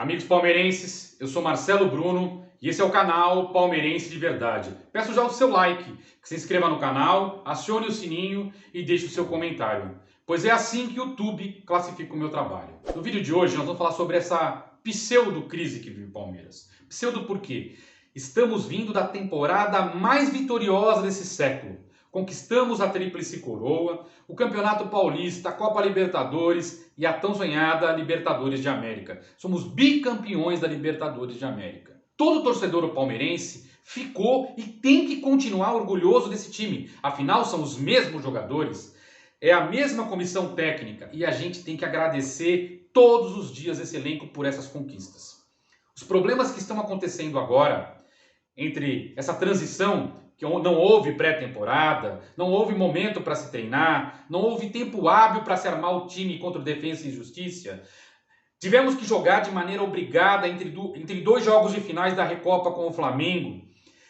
Amigos palmeirenses, eu sou Marcelo Bruno e esse é o canal Palmeirense de Verdade. Peço já o seu like, que se inscreva no canal, acione o sininho e deixe o seu comentário, pois é assim que o YouTube classifica o meu trabalho. No vídeo de hoje nós vamos falar sobre essa pseudo-crise que vive o Palmeiras. Pseudo por quê? Estamos vindo da temporada mais vitoriosa desse século. Conquistamos a Tríplice Coroa, o Campeonato Paulista, a Copa Libertadores e a tão sonhada Libertadores de América. Somos bicampeões da Libertadores de América. Todo torcedor palmeirense ficou e tem que continuar orgulhoso desse time. Afinal, são os mesmos jogadores, é a mesma comissão técnica e a gente tem que agradecer todos os dias esse elenco por essas conquistas. Os problemas que estão acontecendo agora, entre essa transição, que não houve pré-temporada, não houve momento para se treinar, não houve tempo hábil para se armar o time contra o Defensa e Justiça. Tivemos que jogar de maneira obrigada entre dois jogos de finais da Recopa com o Flamengo.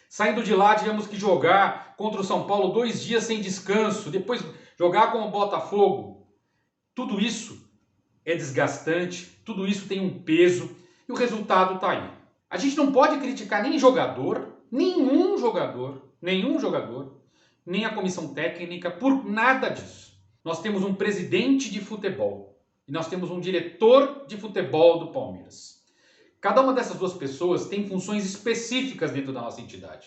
Saindo de lá, tivemos que jogar contra o São Paulo 2 dias sem descanso, depois jogar com o Botafogo. Tudo isso é desgastante, tudo isso tem um peso e o resultado está aí. A gente não pode criticar nenhum jogador, nem a comissão técnica por nada disso. Nós temos um presidente de futebol e nós temos um diretor de futebol do Palmeiras. Cada uma dessas duas pessoas tem funções específicas dentro da nossa entidade.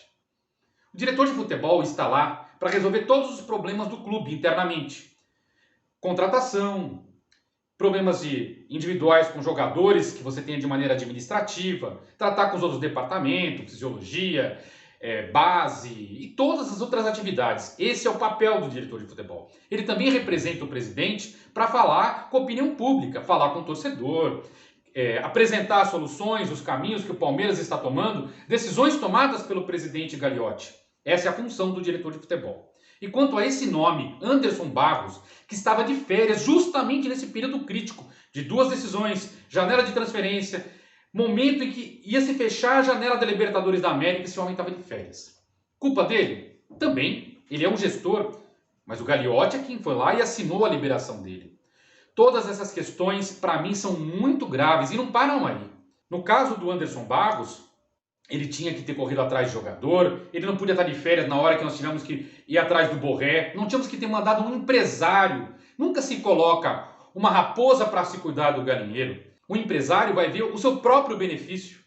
O diretor de futebol está lá para resolver todos os problemas do clube internamente. Contratação, problemas individuais com jogadores que você tenha de maneira administrativa, tratar com os outros departamentos, fisiologia, base e todas as outras atividades. Esse é o papel do diretor de futebol. Ele também representa o presidente para falar com a opinião pública, falar com o torcedor, apresentar as soluções, os caminhos que o Palmeiras está tomando, decisões tomadas pelo presidente Gagliotti. Essa é a função do diretor de futebol. E quanto a esse nome, Anderson Barros, que estava de férias justamente nesse período crítico de duas decisões, janela de transferência, momento em que ia se fechar a janela da Libertadores da América, esse homem estava de férias. Culpa dele? Também. Ele é um gestor, mas o Gagliotti é quem foi lá e assinou a liberação dele. Todas essas questões, para mim, são muito graves e não param aí. No caso do Anderson Barros, ele tinha que ter corrido atrás de jogador, ele não podia estar de férias na hora que nós tivemos que ir atrás do Borré, não tínhamos que ter mandado um empresário. Nunca se coloca uma raposa para se cuidar do galinheiro. O empresário vai ver o seu próprio benefício.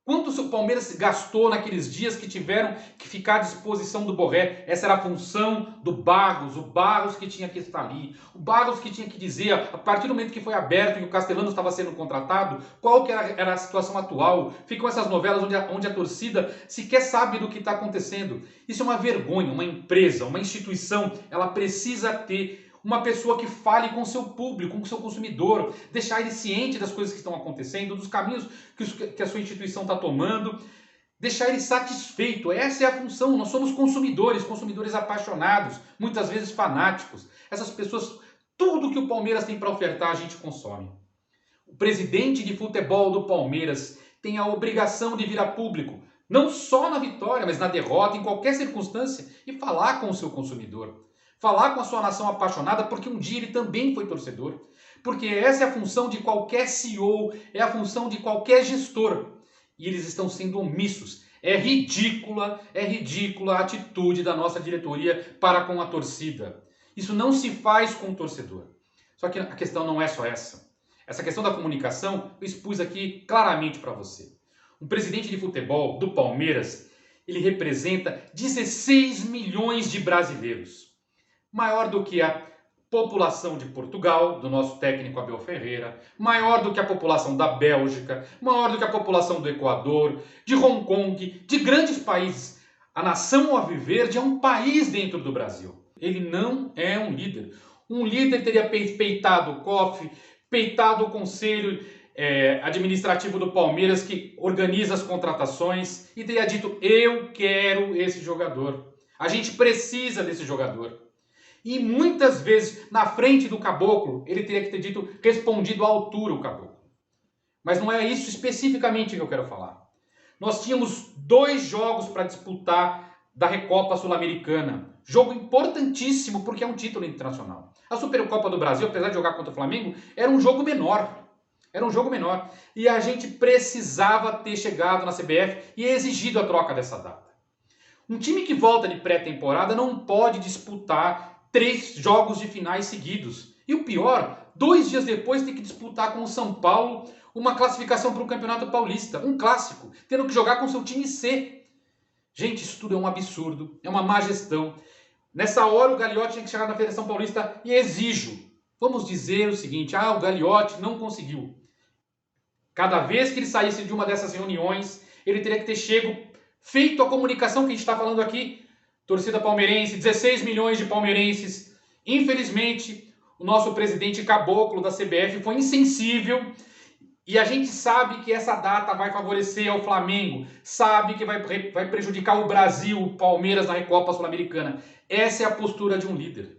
Quanto o Palmeiras gastou naqueles dias que tiveram que ficar à disposição do Borré? Essa era a função do Barros, o Barros que tinha que estar ali, o Barros que tinha que dizer, a partir do momento que foi aberto e o Castelano estava sendo contratado, qual que era a situação atual. Ficam essas novelas onde a torcida sequer sabe do que está acontecendo. Isso é uma vergonha, uma empresa, uma instituição, ela precisa ter uma pessoa que fale com o seu público, com o seu consumidor, deixar ele ciente das coisas que estão acontecendo, dos caminhos que a sua instituição está tomando, deixar ele satisfeito. Essa é a função. Nós somos consumidores apaixonados, muitas vezes fanáticos. Essas pessoas, tudo que o Palmeiras tem para ofertar, a gente consome. O presidente de futebol do Palmeiras tem a obrigação de vir a público, não só na vitória, mas na derrota, em qualquer circunstância, e falar com o seu consumidor. Falar com a sua nação apaixonada, porque um dia ele também foi torcedor. Porque essa é a função de qualquer CEO, é a função de qualquer gestor. E eles estão sendo omissos. É ridícula a atitude da nossa diretoria para com a torcida. Isso não se faz com o torcedor. Só que a questão não é só essa. Essa questão da comunicação eu expus aqui claramente para você. Um presidente de futebol do Palmeiras, ele representa 16 milhões de brasileiros. Maior do que a população de Portugal, do nosso técnico Abel Ferreira, maior do que a população da Bélgica, maior do que a população do Equador, de Hong Kong, de grandes países. A nação Alviverde é um país dentro do Brasil. Ele não é um líder. Um líder teria peitado o COF, peitado o Conselho Administrativo do Palmeiras, que organiza as contratações, e teria dito: eu quero esse jogador. A gente precisa desse jogador. E muitas vezes, na frente do caboclo, ele teria que ter respondido à altura o caboclo. Mas não é isso especificamente que eu quero falar. Nós tínhamos 2 jogos para disputar da Recopa Sul-Americana. Jogo importantíssimo porque é um título internacional. A Supercopa do Brasil, apesar de jogar contra o Flamengo, era um jogo menor. Era um jogo menor. E a gente precisava ter chegado na CBF e exigido a troca dessa data. Um time que volta de pré-temporada não pode disputar 3 jogos de finais seguidos. E o pior, 2 dias depois tem que disputar com o São Paulo uma classificação para o Campeonato Paulista, um clássico, tendo que jogar com seu time C. Gente, isso tudo é um absurdo, é uma má gestão. Nessa hora o Gagliotti tinha que chegar na Federação Paulista e exijo. Vamos dizer o seguinte, o Gagliotti não conseguiu. Cada vez que ele saísse de uma dessas reuniões, ele teria que ter feito a comunicação que a gente está falando aqui. Torcida palmeirense, 16 milhões de palmeirenses. Infelizmente, o nosso presidente caboclo da CBF foi insensível. E a gente sabe que essa data vai favorecer ao Flamengo. Sabe que vai prejudicar o Brasil, o Palmeiras na Recopa Sul-Americana. Essa é a postura de um líder.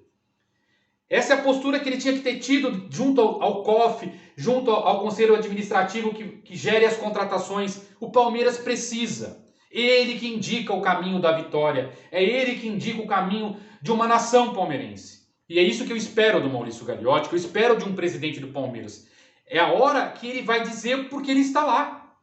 Essa é a postura que ele tinha que ter tido junto ao COF, junto ao Conselho Administrativo que gere as contratações. O Palmeiras precisa. Ele que indica o caminho da vitória. É ele que indica o caminho de uma nação palmeirense. E é isso que eu espero do Maurício Gagliotti, que eu espero de um presidente do Palmeiras. É a hora que ele vai dizer porque ele está lá.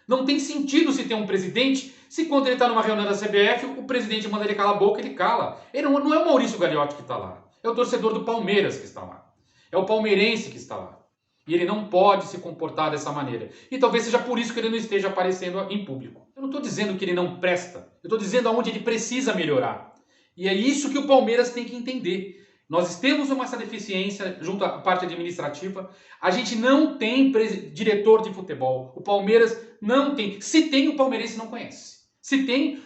Não tem sentido se ter um presidente, se quando ele está numa reunião da CBF, o presidente manda ele calar a boca, ele cala. Ele não é o Maurício Gagliotti que está lá. É o torcedor do Palmeiras que está lá. É o palmeirense que está lá. E ele não pode se comportar dessa maneira. E talvez seja por isso que ele não esteja aparecendo em público. Eu não estou dizendo que ele não presta. Eu estou dizendo aonde ele precisa melhorar. E é isso que o Palmeiras tem que entender. Nós temos essa deficiência junto à parte administrativa. A gente não tem diretor de futebol. O Palmeiras não tem. Se tem, o palmeirense não conhece. Se tem,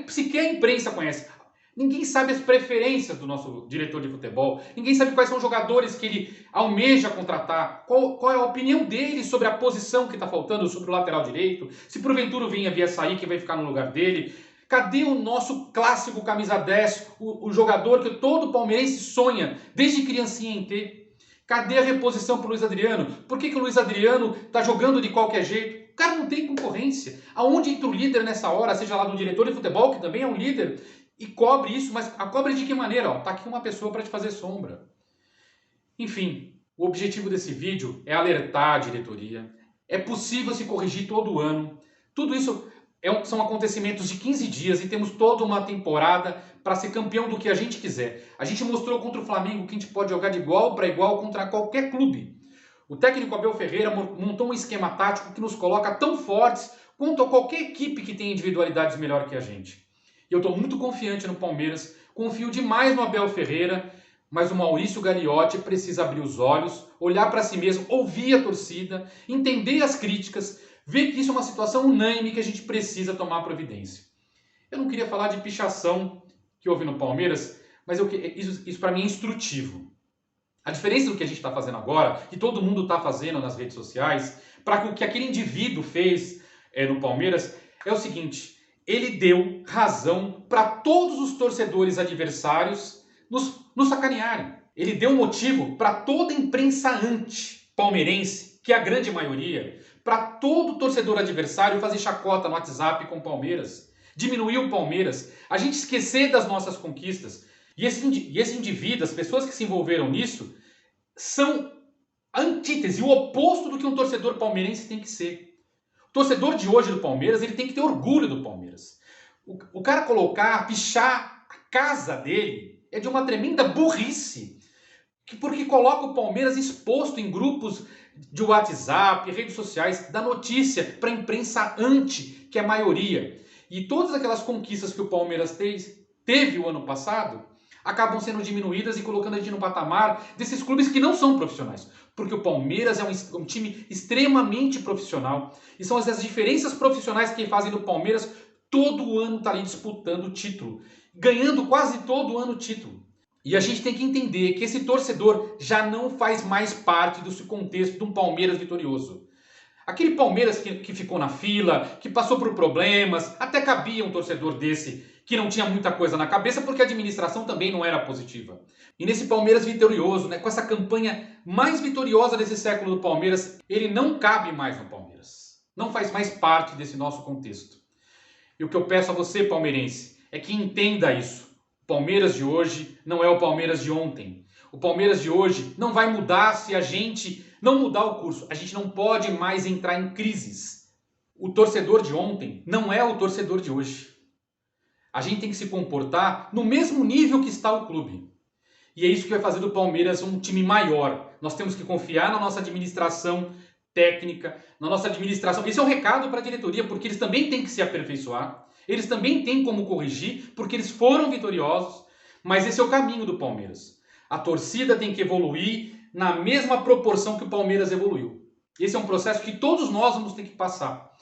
sequer a imprensa conhece. Ninguém sabe as preferências do nosso diretor de futebol. Ninguém sabe quais são os jogadores que ele almeja contratar. Qual é a opinião dele sobre a posição que está faltando, sobre o lateral direito. Se porventura vinha via sair, quem vai ficar no lugar dele. Cadê o nosso clássico camisa 10, o jogador que todo palmeirense sonha, desde criancinha em ter? Cadê a reposição para o Luiz Adriano? Por que o Luiz Adriano está jogando de qualquer jeito? O cara não tem concorrência. Aonde entra o líder nessa hora, seja lá do diretor de futebol, que também é um líder, e cobre isso, mas a cobre de que maneira? Tá aqui uma pessoa para te fazer sombra. Enfim, o objetivo desse vídeo é alertar a diretoria. É possível se corrigir todo ano. Tudo isso são acontecimentos de 15 dias e temos toda uma temporada para ser campeão do que a gente quiser. A gente mostrou contra o Flamengo que a gente pode jogar de igual para igual contra qualquer clube. O técnico Abel Ferreira montou um esquema tático que nos coloca tão fortes quanto a qualquer equipe que tem individualidades melhor que a gente. Eu estou muito confiante no Palmeiras, confio demais no Abel Ferreira, mas o Maurício Gagliotti precisa abrir os olhos, olhar para si mesmo, ouvir a torcida, entender as críticas, ver que isso é uma situação unânime que a gente precisa tomar providência. Eu não queria falar de pichação que houve no Palmeiras, mas isso para mim é instrutivo. A diferença do que a gente está fazendo agora, que todo mundo está fazendo nas redes sociais, para o que aquele indivíduo fez no Palmeiras, é o seguinte: ele deu razão para todos os torcedores adversários nos sacanearem. Ele deu motivo para toda a imprensa anti-palmeirense, que é a grande maioria, para todo torcedor adversário fazer chacota no WhatsApp com o Palmeiras, diminuir o Palmeiras, a gente esquecer das nossas conquistas. E esse indivíduo, as pessoas que se envolveram nisso, são a antítese, o oposto do que um torcedor palmeirense tem que ser. O torcedor de hoje do Palmeiras, ele tem que ter orgulho do Palmeiras. O cara pichar a casa dele é de uma tremenda burrice, porque coloca o Palmeiras exposto em grupos de WhatsApp, redes sociais, dá notícia para a imprensa que é a maioria. E todas aquelas conquistas que o Palmeiras teve o ano passado acabam sendo diminuídas e colocando a gente no patamar desses clubes que não são profissionais. Porque o Palmeiras é um time extremamente profissional. E são as diferenças profissionais que fazem do Palmeiras todo ano estar ali disputando o título. Ganhando quase todo ano o título. E a gente tem que entender que esse torcedor já não faz mais parte do contexto de um Palmeiras vitorioso. Aquele Palmeiras que ficou na fila, que passou por problemas, até cabia um torcedor desse que não tinha muita coisa na cabeça porque a administração também não era positiva. E nesse Palmeiras vitorioso, com essa campanha mais vitoriosa desse século do Palmeiras, ele não cabe mais no Palmeiras. Não faz mais parte desse nosso contexto. E o que eu peço a você, palmeirense, é que entenda isso. O Palmeiras de hoje não é o Palmeiras de ontem. O Palmeiras de hoje não vai mudar se a gente não mudar o curso. A gente não pode mais entrar em crises. O torcedor de ontem não é o torcedor de hoje. A gente tem que se comportar no mesmo nível que está o clube. E é isso que vai fazer do Palmeiras um time maior. Nós temos que confiar na nossa administração técnica, na nossa administração. Esse é um recado para a diretoria, porque eles também têm que se aperfeiçoar. Eles também têm como corrigir, porque eles foram vitoriosos. Mas esse é o caminho do Palmeiras. A torcida tem que evoluir na mesma proporção que o Palmeiras evoluiu. Esse é um processo que todos nós vamos ter que passar.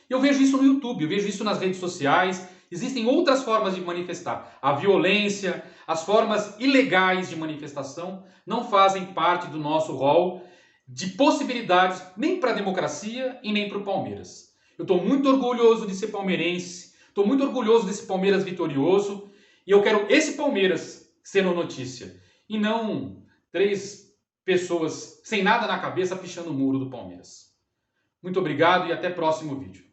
Eu vejo isso no YouTube, eu vejo isso nas redes sociais. Existem outras formas de manifestar. A violência, as formas ilegais de manifestação não fazem parte do nosso rol de possibilidades nem para a democracia e nem para o Palmeiras. Eu estou muito orgulhoso de ser palmeirense, estou muito orgulhoso desse Palmeiras vitorioso e eu quero esse Palmeiras sendo notícia e não 3 pessoas sem nada na cabeça pichando o muro do Palmeiras. Muito obrigado e até o próximo vídeo.